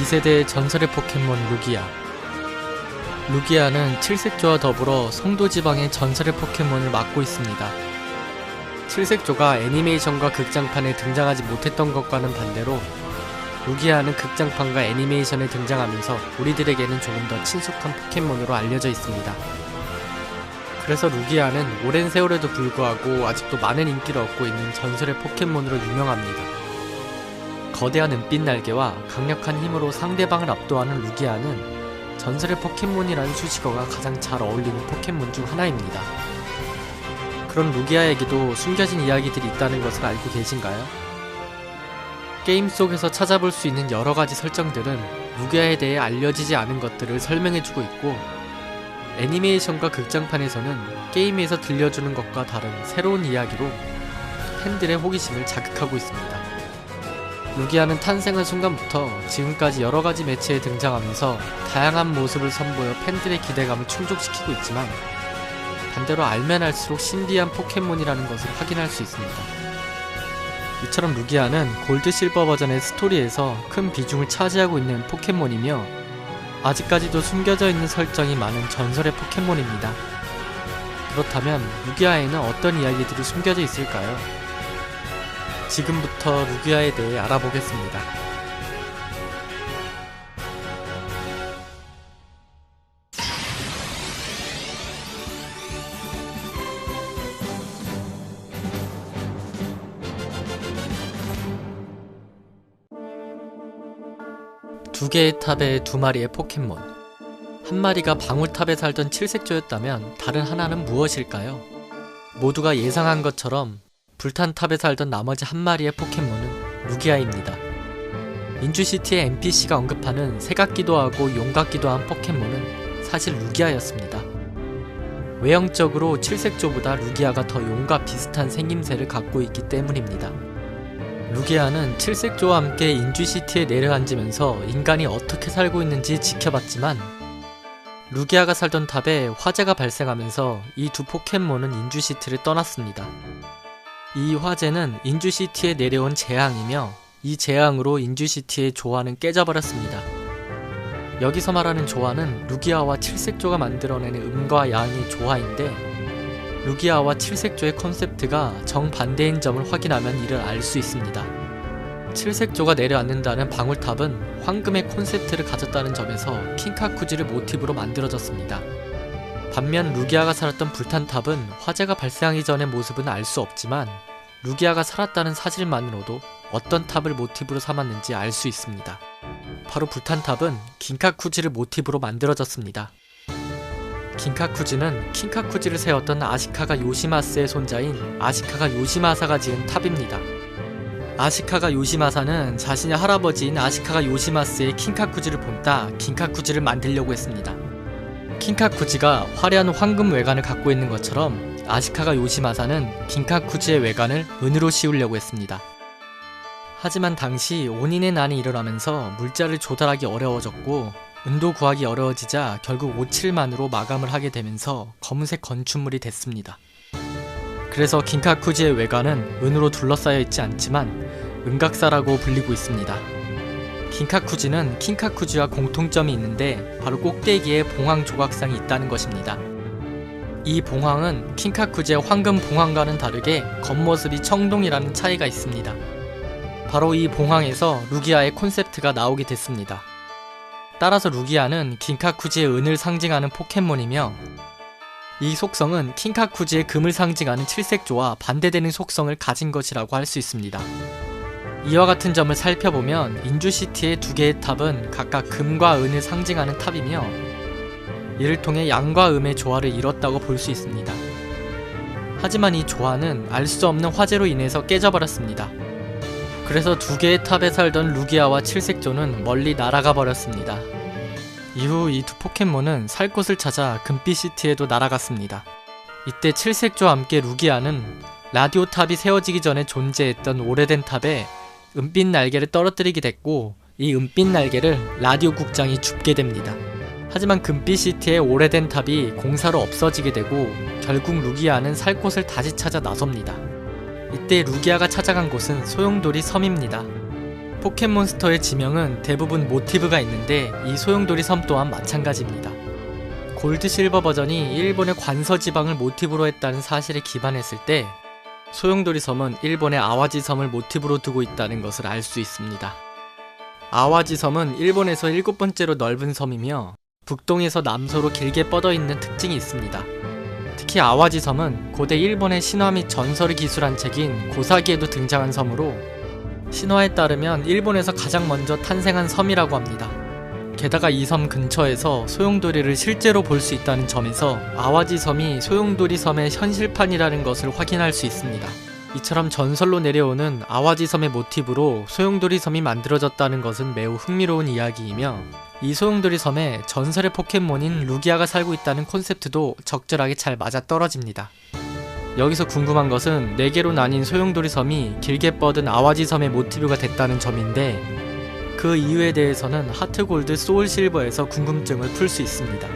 2세대의 전설의 포켓몬 루기아. 루기아는 칠색조와 더불어 성도지방의 전설의 포켓몬을 맡고 있습니다. 칠색조가 애니메이션과 극장판에 등장하지 못했던 것과는 반대로 루기아는 극장판과 애니메이션에 등장하면서 우리들에게는 조금 더 친숙한 포켓몬으로 알려져 있습니다. 그래서 루기아는 오랜 세월에도 불구하고 아직도 많은 인기를 얻고 있는 전설의 포켓몬으로 유명합니다. 거대한 은빛 날개와 강력한 힘으로 상대방을 압도하는 루기아는 전설의 포켓몬이라는 수식어가 가장 잘 어울리는 포켓몬 중 하나입니다. 그런 루기아에게도 숨겨진 이야기들이 있다는 것을 알고 계신가요? 게임 속에서 찾아볼 수 있는 여러가지 설정들은 루기아에 대해 알려지지 않은 것들을 설명해주고 있고, 애니메이션과 극장판에서는 게임에서 들려주는 것과 다른 새로운 이야기로 팬들의 호기심을 자극하고 있습니다. 루기아는 탄생한 순간부터 지금까지 여러가지 매체에 등장하면서 다양한 모습을 선보여 팬들의 기대감을 충족시키고 있지만, 반대로 알면 알수록 신비한 포켓몬이라는 것을 확인할 수 있습니다. 이처럼 루기아는 골드 실버 버전의 스토리에서 큰 비중을 차지하고 있는 포켓몬이며, 아직까지도 숨겨져 있는 설정이 많은 전설의 포켓몬입니다. 그렇다면 루기아에는 어떤 이야기들이 숨겨져 있을까요? 지금부터 루기아에 대해 알아보겠습니다. 두 개의 탑에 두 마리의 포켓몬. 한 마리가 방울탑에 살던 칠색조였다면 다른 하나는 무엇일까요? 모두가 예상한 것처럼 불탄탑에 살던 나머지 한 마리의 포켓몬은 루기아입니다. 인주시티의 NPC가 언급하는 새 같기도 하고 용 같기도 한 포켓몬은 사실 루기아였습니다. 외형적으로 칠색조보다 루기아가 더 용과 비슷한 생김새를 갖고 있기 때문입니다. 루기아는 칠색조와 함께 인주시티에 내려앉으면서 인간이 어떻게 살고 있는지 지켜봤지만, 루기아가 살던 탑에 화재가 발생하면서 이 두 포켓몬은 인주시티를 떠났습니다. 이 화재는 인주시티에 내려온 재앙이며, 이 재앙으로 인주시티의 조화는 깨져버렸습니다. 여기서 말하는 조화는 루기아와 칠색조가 만들어내는 음과 양의 조화인데, 루기아와 칠색조의 컨셉트가 정반대인 점을 확인하면 이를 알 수 있습니다. 칠색조가 내려앉는다는 방울탑은 황금의 콘셉트를 가졌다는 점에서 킹카쿠지를 모티브로 만들어졌습니다. 반면 루기아가 살았던 불탄탑은 화재가 발생하기 전의 모습은 알 수 없지만, 루기아가 살았다는 사실만으로도 어떤 탑을 모티브로 삼았는지 알 수 있습니다. 바로 불탄탑은 긴카쿠지를 모티브로 만들어졌습니다. 긴카쿠지는 킹카쿠지를 세웠던 아시카가 요시마스의 손자인 아시카가 요시마사가 지은 탑입니다. 아시카가 요시마사는 자신의 할아버지인 아시카가 요시마스의 킹카쿠지를 본따 긴카쿠지를 만들려고 했습니다. 킹카쿠지가 화려한 황금 외관을 갖고 있는 것처럼 아시카가 요시마사는 긴카쿠지의 외관을 은으로 씌우려고 했습니다. 하지만 당시 온인의 난이 일어나면서 물자를 조달하기 어려워졌고, 은도 구하기 어려워지자 결국 오칠만으로 마감을 하게 되면서 검은색 건축물이 됐습니다. 그래서 긴카쿠지의 외관은 은으로 둘러싸여 있지 않지만 은각사라고 불리고 있습니다. 긴카쿠지는 킹카쿠지와 공통점이 있는데 바로 꼭대기에 봉황 조각상이 있다는 것입니다. 이 봉황은 킹카쿠지의 황금 봉황과는 다르게 겉모습이 청동이라는 차이가 있습니다. 바로 이 봉황에서 루기아의 콘셉트가 나오게 됐습니다. 따라서 루기아는 긴카쿠지의 은을 상징하는 포켓몬이며, 이 속성은 킹카쿠지의 금을 상징하는 칠색조와 반대되는 속성을 가진 것이라고 할 수 있습니다. 이와 같은 점을 살펴보면 인주시티의 두 개의 탑은 각각 금과 은을 상징하는 탑이며, 이를 통해 양과 음의 조화를 이뤘다고 볼 수 있습니다. 하지만 이 조화는 알 수 없는 화재로 인해서 깨져버렸습니다. 그래서 두 개의 탑에 살던 루기아와 칠색조는 멀리 날아가 버렸습니다. 이후 이 두 포켓몬은 살 곳을 찾아 금빛시티에도 날아갔습니다. 이때 칠색조와 함께 루기아는 라디오 탑이 세워지기 전에 존재했던 오래된 탑에 은빛 날개를 떨어뜨리게 됐고, 이 은빛 날개를 라디오 국장이 줍게 됩니다. 하지만 금빛시티의 오래된 탑이 공사로 없어지게 되고, 결국 루기아는 살 곳을 다시 찾아 나섭니다. 이때 루기아가 찾아간 곳은 소용돌이 섬입니다. 포켓몬스터의 지명은 대부분 모티브가 있는데 이 소용돌이 섬 또한 마찬가지입니다. 골드 실버 버전이 일본의 관서 지방을 모티브로 했다는 사실에 기반했을 때 소용돌이 섬은 일본의 아와지 섬을 모티브로 두고 있다는 것을 알 수 있습니다. 아와지 섬은 일본에서 7번째로 넓은 섬이며 북동에서 남서로 길게 뻗어있는 특징이 있습니다. 특히 아와지 섬은 고대 일본의 신화 및 전설을 기술한 책인 고사기에도 등장한 섬으로 신화에 따르면 일본에서 가장 먼저 탄생한 섬이라고 합니다. 게다가 이 섬 근처에서 소용돌이를 실제로 볼 수 있다는 점에서 아와지 섬이 소용돌이 섬의 현실판이라는 것을 확인할 수 있습니다. 이처럼 전설로 내려오는 아와지 섬의 모티브로 소용돌이 섬이 만들어졌다는 것은 매우 흥미로운 이야기이며 이 소용돌이 섬에 전설의 포켓몬인 루기아가 살고 있다는 콘셉트도 적절하게 잘 맞아떨어집니다. 여기서 궁금한 것은 4개로 나뉜 소용돌이 섬이 길게 뻗은 아와지 섬의 모티브가 됐다는 점인데 그 이유에 대해서는 하트골드 소울실버에서 궁금증을 풀 수 있습니다.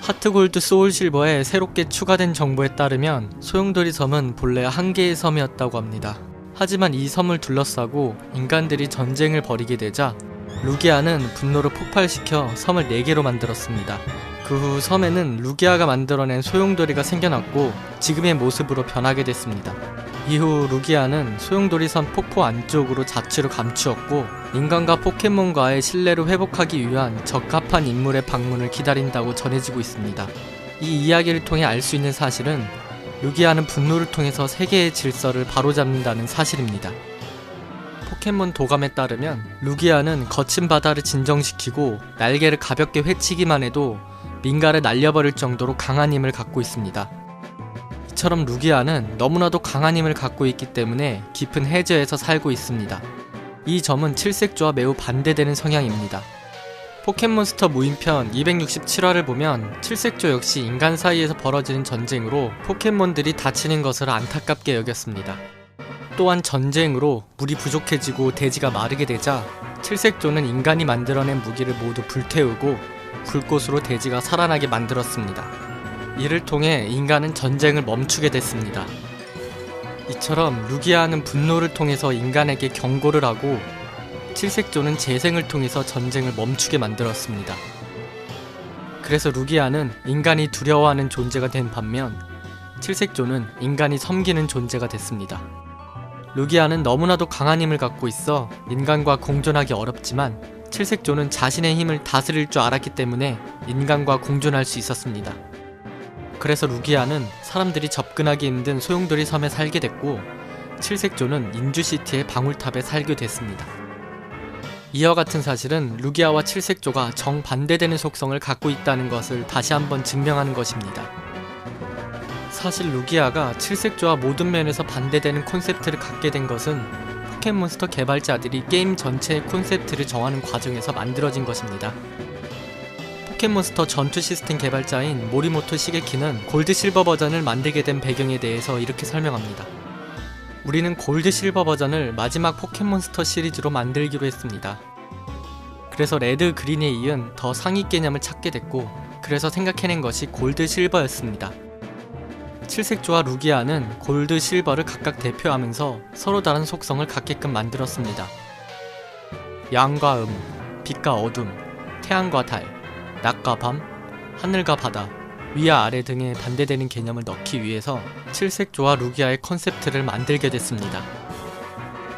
하트골드 소울실버에 새롭게 추가된 정보에 따르면 소용돌이 섬은 본래 한 개의 섬이었다고 합니다. 하지만 이 섬을 둘러싸고 인간들이 전쟁을 벌이게 되자 루기아는 분노를 폭발시켜 섬을 4개로 만들었습니다. 그 후 섬에는 루기아가 만들어낸 소용돌이가 생겨났고 지금의 모습으로 변하게 됐습니다. 이후 루기아는 소용돌이 섬 폭포 안쪽으로 자취를 감추었고 인간과 포켓몬과의 신뢰를 회복하기 위한 적합한 인물의 방문을 기다린다고 전해지고 있습니다. 이 이야기를 통해 알 수 있는 사실은 루기아는 분노를 통해서 세계의 질서를 바로잡는다는 사실입니다. 포켓몬 도감에 따르면 루기아는 거친 바다를 진정시키고 날개를 가볍게 휘치기만 해도 민가를 날려버릴 정도로 강한 힘을 갖고 있습니다. 이처럼 루기아는 너무나도 강한 힘을 갖고 있기 때문에 깊은 해저에서 살고 있습니다. 이 점은 칠색조와 매우 반대되는 성향입니다. 포켓몬스터 무인편 267화를 보면 칠색조 역시 인간 사이에서 벌어지는 전쟁으로 포켓몬들이 다치는 것을 안타깝게 여겼습니다. 또한 전쟁으로 물이 부족해지고 대지가 마르게 되자 칠색조는 인간이 만들어낸 무기를 모두 불태우고 불꽃으로 대지가 살아나게 만들었습니다. 이를 통해 인간은 전쟁을 멈추게 됐습니다. 이처럼 루기아는 분노를 통해서 인간에게 경고를 하고 칠색조는 재생을 통해서 전쟁을 멈추게 만들었습니다. 그래서 루기아는 인간이 두려워하는 존재가 된 반면 칠색조는 인간이 섬기는 존재가 됐습니다. 루기아는 너무나도 강한 힘을 갖고 있어 인간과 공존하기 어렵지만 칠색조는 자신의 힘을 다스릴 줄 알았기 때문에 인간과 공존할 수 있었습니다. 그래서 루기아는 사람들이 접근하기 힘든 소용돌이 섬에 살게 됐고 칠색조는 인주시티의 방울탑에 살게 됐습니다. 이와 같은 사실은 루기아와 칠색조가 정반대되는 속성을 갖고 있다는 것을 다시 한번 증명하는 것입니다. 사실 루기아가 칠색조와 모든 면에서 반대되는 콘셉트를 갖게 된 것은 포켓몬스터 개발자들이 게임 전체의 콘셉트를 정하는 과정에서 만들어진 것입니다. 포켓몬스터 전투 시스템 개발자인 모리모토 시게키는 골드 실버 버전을 만들게 된 배경에 대해서 이렇게 설명합니다. 우리는 골드 실버 버전을 마지막 포켓몬스터 시리즈로 만들기로 했습니다. 그래서 레드 그린에 이은 더 상위 개념을 찾게 됐고 그래서 생각해낸 것이 골드 실버였습니다. 칠색조와 루기아는 골드 실버를 각각 대표하면서 서로 다른 속성을 갖게끔 만들었습니다. 양과 빛과 어둠, 태양과 달, 낮과 밤, 하늘과 바다, 위와 아래 등의 반대되는 개념을 넣기 위해서 칠색조와 루기아의 컨셉트를 만들게 됐습니다.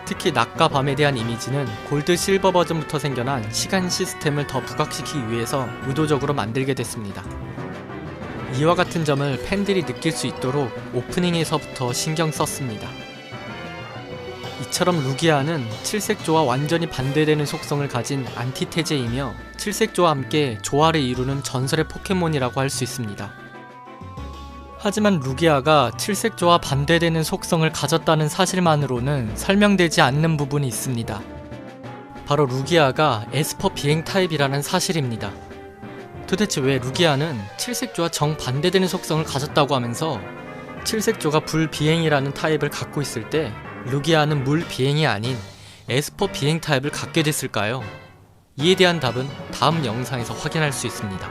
특히 낮과 밤에 대한 이미지는 골드 실버 버전부터 생겨난 시간 시스템을 더 부각시키기 위해서 의도적으로 만들게 됐습니다. 이와 같은 점을 팬들이 느낄 수 있도록 오프닝에서부터 신경 썼습니다. 이처럼 루기아는 칠색조와 완전히 반대되는 속성을 가진 안티테제이며 칠색조와 함께 조화를 이루는 전설의 포켓몬이라고 할 수 있습니다. 하지만 루기아가 칠색조와 반대되는 속성을 가졌다는 사실만으로는 설명되지 않는 부분이 있습니다. 바로 루기아가 에스퍼 비행 타입이라는 사실입니다. 도대체 왜 루기아는 칠색조와 정반대되는 속성을 가졌다고 하면서 칠색조가 불비행이라는 타입을 갖고 있을 때 루기아는 물비행이 아닌 에스퍼 비행 타입을 갖게 됐을까요? 이에 대한 답은 다음 영상에서 확인할 수 있습니다.